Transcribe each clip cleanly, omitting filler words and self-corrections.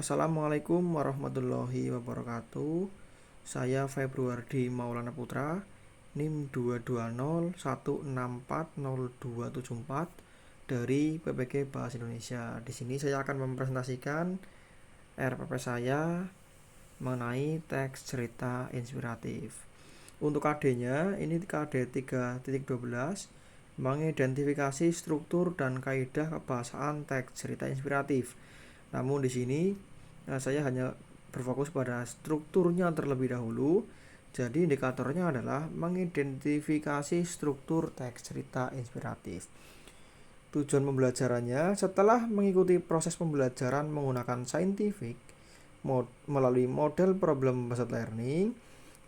Assalamualaikum warahmatullahi wabarakatuh. Saya Februardi Maulana Putra, NIM 22016400274 dari PPG Bahasa Indonesia. Di sini saya akan mempresentasikan RPP saya mengenai teks cerita inspiratif. Untuk KD-nya, ini KD 3.12, mengidentifikasi struktur dan kaidah kebahasaan teks cerita inspiratif. Namun di sini saya hanya berfokus pada strukturnya terlebih dahulu. Jadi indikatornya adalah mengidentifikasi struktur teks cerita inspiratif. Tujuan pembelajarannya, setelah mengikuti proses pembelajaran menggunakan scientific melalui model problem based learning,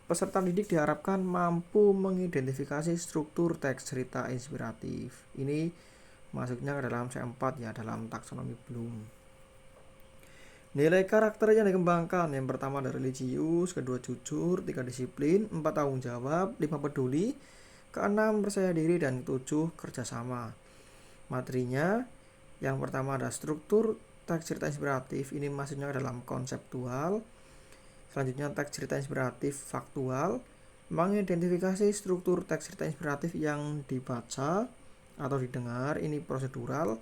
peserta didik diharapkan mampu mengidentifikasi struktur teks cerita inspiratif. Ini masuknya ke dalam C4 ya, dalam taksonomi Bloom. Nilai karakter yang dikembangkan, yang pertama ada religius, kedua jujur, 3 disiplin, 4 tanggung jawab, 5 peduli, ke-6 percaya diri, dan 7 kerjasama. Materinya, yang pertama ada struktur teks cerita inspiratif, ini maksudnya dalam konseptual. Selanjutnya teks cerita inspiratif faktual, mengidentifikasi struktur teks cerita inspiratif yang dibaca atau didengar, ini prosedural.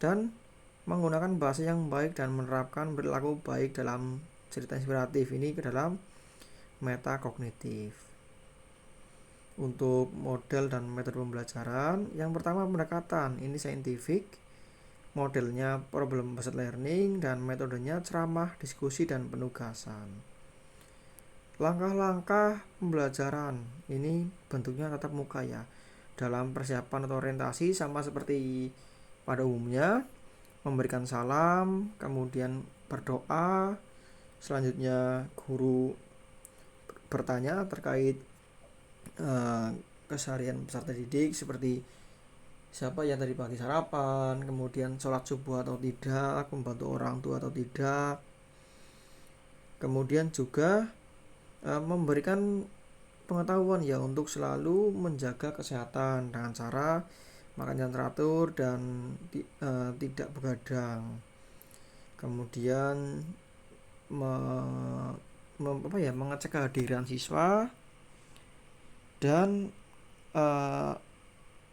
Dan menggunakan bahasa yang baik dan menerapkan perilaku baik dalam cerita inspiratif, ini ke dalam metakognitif. Untuk model dan metode pembelajaran, yang pertama pendekatan, ini scientific, modelnya problem based learning, dan metodenya ceramah, diskusi, dan penugasan. Langkah-langkah pembelajaran, ini bentuknya tatap muka ya, dalam persiapan atau orientasi sama seperti pada umumnya, memberikan salam, kemudian berdoa, selanjutnya guru bertanya terkait keseharian peserta didik seperti siapa yang tadi pagi sarapan, kemudian sholat subuh atau tidak, membantu orang tua atau tidak. Kemudian juga memberikan pengetahuan ya untuk selalu menjaga kesehatan dengan cara makan yang teratur dan tidak begadang. Kemudian mengecek kehadiran siswa dan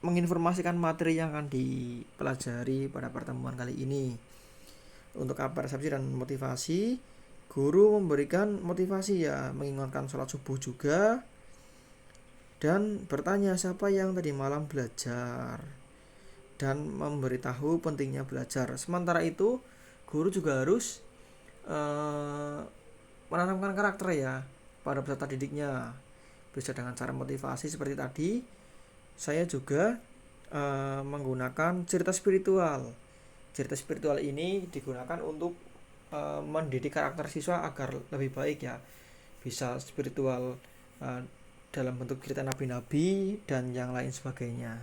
menginformasikan materi yang akan dipelajari pada pertemuan kali ini. Untuk persepsi dan motivasi, guru memberikan motivasi ya, mengingatkan sholat subuh juga, dan bertanya siapa yang tadi malam belajar, dan memberitahu pentingnya belajar. Sementara itu guru juga harus menanamkan karakter ya pada peserta didiknya, bisa dengan cara motivasi seperti tadi. Saya juga menggunakan cerita spiritual. Cerita spiritual ini digunakan untuk mendidik karakter siswa agar lebih baik ya, bisa spiritual dalam bentuk cerita nabi-nabi dan yang lain sebagainya.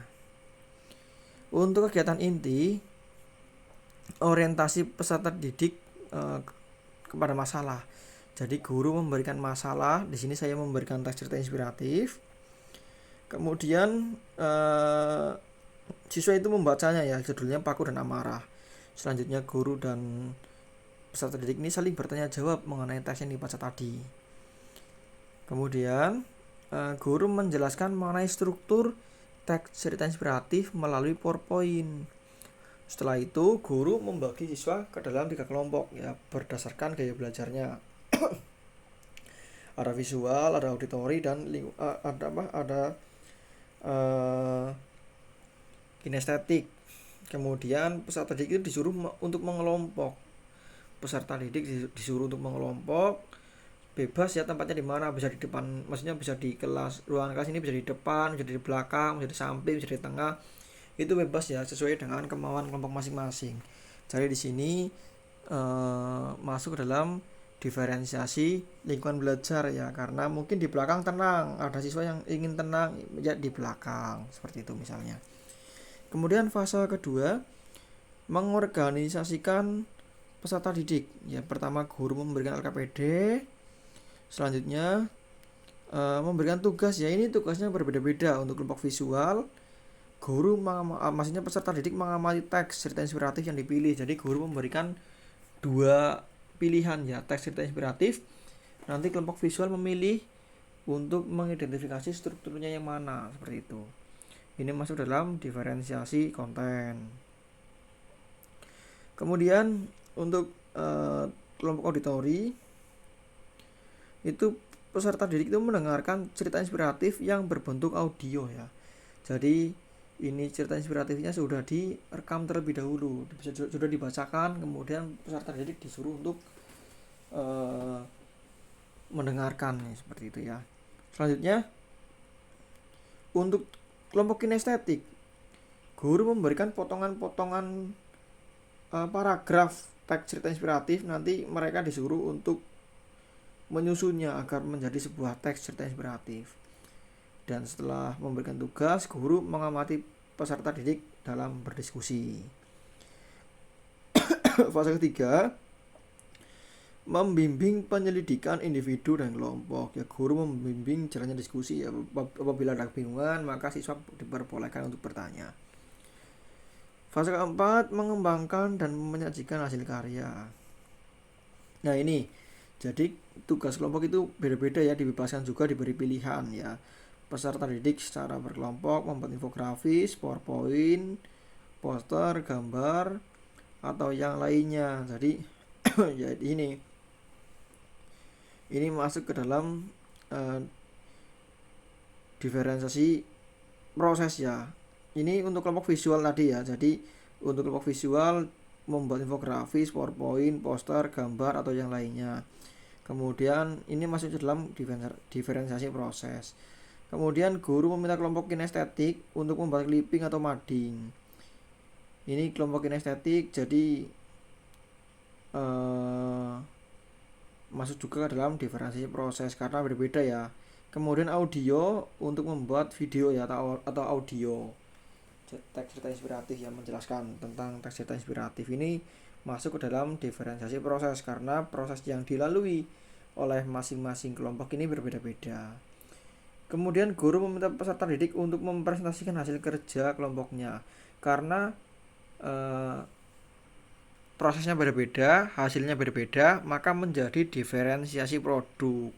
Untuk kegiatan inti, orientasi peserta didik kepada masalah. Jadi guru memberikan masalah, di sini saya memberikan teks cerita inspiratif. Kemudian siswa itu membacanya ya, judulnya Paku dan Amarah. Selanjutnya guru dan peserta didik ini saling bertanya jawab mengenai teks yang dibaca tadi. Kemudian guru menjelaskan mengenai struktur teks cerita inspiratif melalui PowerPoint. Setelah itu guru membagi siswa ke dalam 3 kelompok ya, berdasarkan gaya belajarnya. Ada visual, ada auditori, dan ada kinestetik. Kemudian peserta didik itu disuruh untuk mengelompok. Peserta didik disuruh untuk mengelompok, bebas ya tempatnya di mana, bisa di depan, maksudnya bisa di kelas, ruangan kelas ini bisa di depan, bisa di belakang, bisa di samping, bisa di tengah. Itu bebas ya, sesuai dengan kemauan kelompok masing-masing. Jadi di sini masuk ke dalam diferensiasi lingkungan belajar ya, karena mungkin di belakang tenang, ada siswa yang ingin tenang ya di belakang, seperti itu misalnya. Kemudian fase kedua, mengorganisasikan peserta didik ya. Pertama guru memberikan LKPD, selanjutnya memberikan tugas ya, ini tugasnya berbeda-beda. Untuk kelompok visual, guru maksudnya peserta didik mengamati teks cerita inspiratif yang dipilih. Jadi guru memberikan 2 pilihan ya teks cerita inspiratif, nanti kelompok visual memilih untuk mengidentifikasi strukturnya yang mana, seperti itu. Ini masuk dalam diferensiasi konten. Kemudian untuk kelompok auditori itu peserta didik itu mendengarkan cerita inspiratif yang berbentuk audio ya. Jadi ini cerita inspiratifnya sudah direkam terlebih dahulu, sudah dibacakan, kemudian peserta didik disuruh untuk mendengarkan nih, seperti itu ya. Selanjutnya untuk kelompok kinestetik, guru memberikan potongan-potongan paragraf teks cerita inspiratif, nanti mereka disuruh untuk menyusunnya agar menjadi sebuah teks cerita inspiratif. Dan setelah memberikan tugas, guru mengamati peserta didik dalam berdiskusi. Fase ketiga, membimbing penyelidikan individu dan kelompok. Ya, guru membimbing jalannya diskusi ya. Apabila ada kebingungan, maka siswa diperbolehkan untuk bertanya. Fase keempat, mengembangkan dan menyajikan hasil karya. Nah ini, jadi tugas kelompok itu beda-beda ya, dibebaskan juga diberi pilihan ya. Peserta didik secara berkelompok membuat infografis, PowerPoint, poster, gambar, atau yang lainnya. Jadi ya ini masuk ke dalam diferensiasi proses ya. Ini untuk kelompok visual tadi ya. Jadi untuk kelompok visual membuat infografis, PowerPoint, poster, gambar, atau yang lainnya. Kemudian ini masuk ke dalam diferensiasi proses. Kemudian guru meminta kelompok kinestetik untuk membuat clipping atau mading. Ini kelompok kinestetik jadi masuk juga ke dalam diferensiasi proses karena berbeda ya. Kemudian audio untuk membuat video ya atau audio. Teks cerita inspiratif yang menjelaskan tentang teks cerita inspiratif ini masuk ke dalam diferensiasi proses karena proses yang dilalui oleh masing-masing kelompok ini berbeda-beda. Kemudian guru meminta peserta didik untuk mempresentasikan hasil kerja kelompoknya karena prosesnya berbeda, hasilnya berbeda, maka menjadi diferensiasi produk.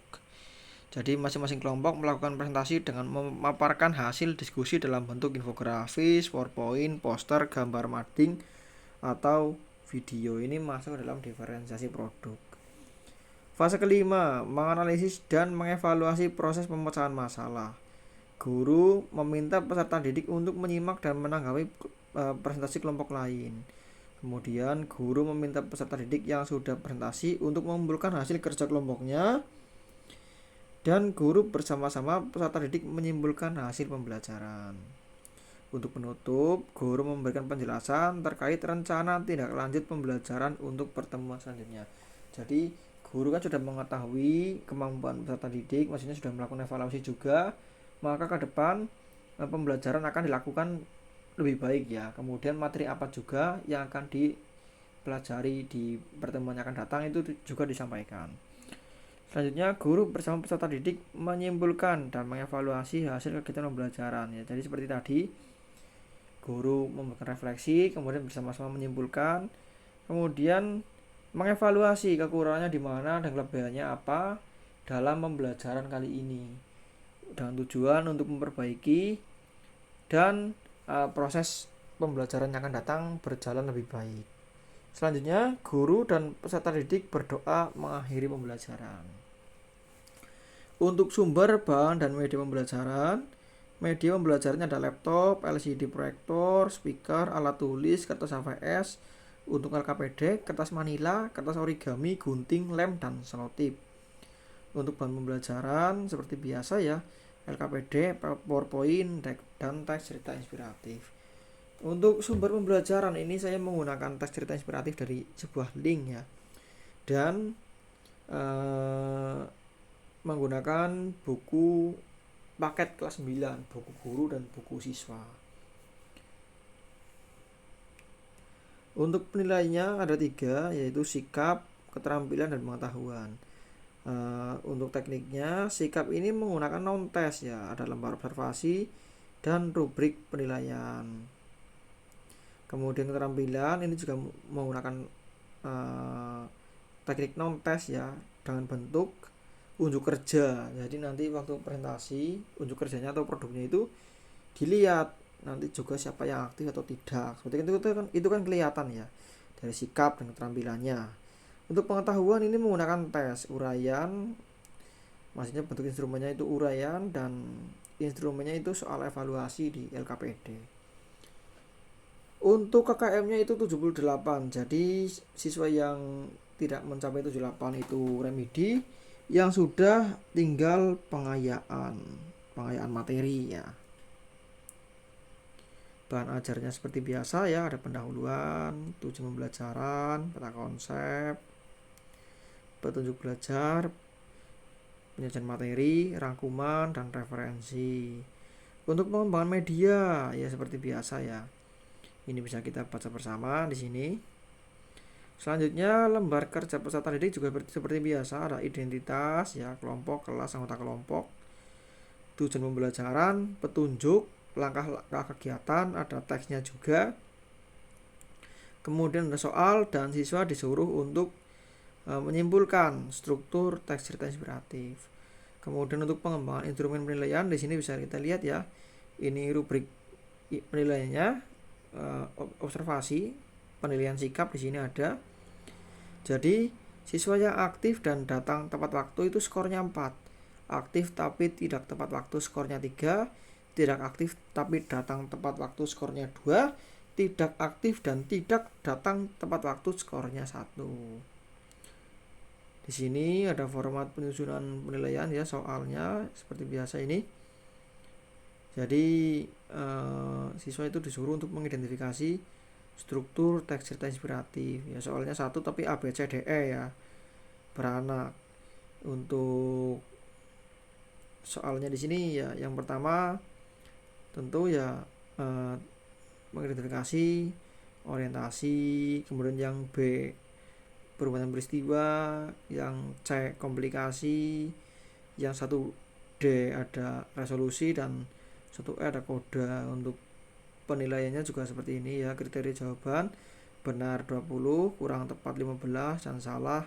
Jadi masing-masing kelompok melakukan presentasi dengan memaparkan hasil diskusi dalam bentuk infografis, PowerPoint, poster, gambar mading, atau video. Ini masuk dalam diferensiasi produk. Fase kelima, menganalisis dan mengevaluasi proses pemecahan masalah. Guru meminta peserta didik untuk menyimak dan menanggapi presentasi kelompok lain. Kemudian guru meminta peserta didik yang sudah presentasi untuk mengumpulkan hasil kerja kelompoknya. Dan guru bersama-sama peserta didik menyimpulkan hasil pembelajaran. Untuk penutup, guru memberikan penjelasan terkait rencana tindak lanjut pembelajaran untuk pertemuan selanjutnya. Jadi guru kan sudah mengetahui kemampuan peserta didik, maksudnya sudah melakukan evaluasi juga, maka ke depan pembelajaran akan dilakukan lebih baik ya. Kemudian materi apa juga yang akan dipelajari di pertemuan yang akan datang itu juga disampaikan. Selanjutnya, guru bersama peserta didik menyimpulkan dan mengevaluasi hasil kegiatan pembelajaran ya. Jadi seperti tadi, guru memberikan refleksi, kemudian bersama-sama menyimpulkan, kemudian mengevaluasi kekurangannya di mana dan kelebihannya apa dalam pembelajaran kali ini, dengan tujuan untuk memperbaiki dan proses pembelajaran yang akan datang berjalan lebih baik. Selanjutnya, guru dan peserta didik berdoa mengakhiri pembelajaran. Untuk sumber, bahan, dan media pembelajarannya ada laptop, LCD proyektor, speaker, alat tulis, kertas HVS, untuk LKPD, kertas manila, kertas origami, gunting, lem, dan selotip. Untuk bahan pembelajaran seperti biasa ya, LKPD, PowerPoint, dan teks cerita inspiratif. Untuk sumber pembelajaran ini saya menggunakan teks cerita inspiratif dari sebuah link ya, dan menggunakan buku paket kelas 9, buku guru dan buku siswa. Untuk penilaiannya ada 3, yaitu sikap, keterampilan, dan pengetahuan. Untuk tekniknya, sikap ini menggunakan noun test ya, ada lembar observasi dan rubrik penilaian. Kemudian keterampilan ini juga menggunakan teknik non tes ya, dengan bentuk unjuk kerja. Jadi nanti waktu presentasi unjuk kerjanya atau produknya itu dilihat nanti juga siapa yang aktif atau tidak. Seperti itu kan kelihatan ya dari sikap dan keterampilannya. Untuk pengetahuan ini menggunakan tes uraian, maksudnya bentuk instrumennya itu uraian dan instrumennya itu soal evaluasi di LKPD. Untuk KKM-nya itu 78. Jadi siswa yang tidak mencapai 78 itu remedi, yang sudah tinggal pengayaan materi ya. Bahan ajarnya seperti biasa ya, ada pendahuluan, tujuan pembelajaran, peta konsep, petunjuk belajar, penyajian materi, rangkuman, dan referensi. Untuk pengembangan media ya seperti biasa ya. Ini bisa kita baca bersama di sini. Selanjutnya lembar kerja peserta didik juga seperti biasa, ada identitas ya, kelompok, kelas, anggota kelompok, tujuan pembelajaran, petunjuk, langkah-langkah kegiatan, ada teksnya juga. Kemudian ada soal dan siswa disuruh untuk menyimpulkan struktur teks cerita inspiratif. Kemudian untuk pengembangan instrumen penilaian di sini bisa kita lihat ya. Ini rubrik penilaiannya, observasi, penilaian sikap di sini ada. Jadi siswa yang aktif dan datang tepat waktu itu skornya 4. Aktif tapi tidak tepat waktu skornya 3. Tidak aktif tapi datang tepat waktu skornya 2. Tidak aktif dan tidak datang tepat waktu skornya 1. Di sini ada format penyusunan penilaian ya, soalnya seperti biasa ini. Jadi siswa itu disuruh untuk mengidentifikasi struktur teks cerita inspiratif ya, soalnya 1 tapi A B C D E ya, beranak. Untuk soalnya di sini ya, yang pertama tentu ya mengidentifikasi orientasi, kemudian yang B perubahan peristiwa, yang C komplikasi, yang 1D ada resolusi, dan 1E ada kode. Untuk penilaiannya juga seperti ini ya, kriteria jawaban benar 20, kurang tepat 15, dan salah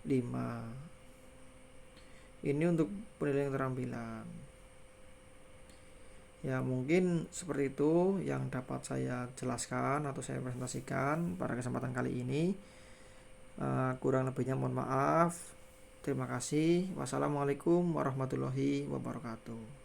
5. Ini untuk penilaian keterampilan ya. Mungkin seperti itu yang dapat saya jelaskan atau saya presentasikan pada kesempatan kali ini. Kurang lebihnya mohon maaf. Terima kasih. Wassalamualaikum warahmatullahi wabarakatuh.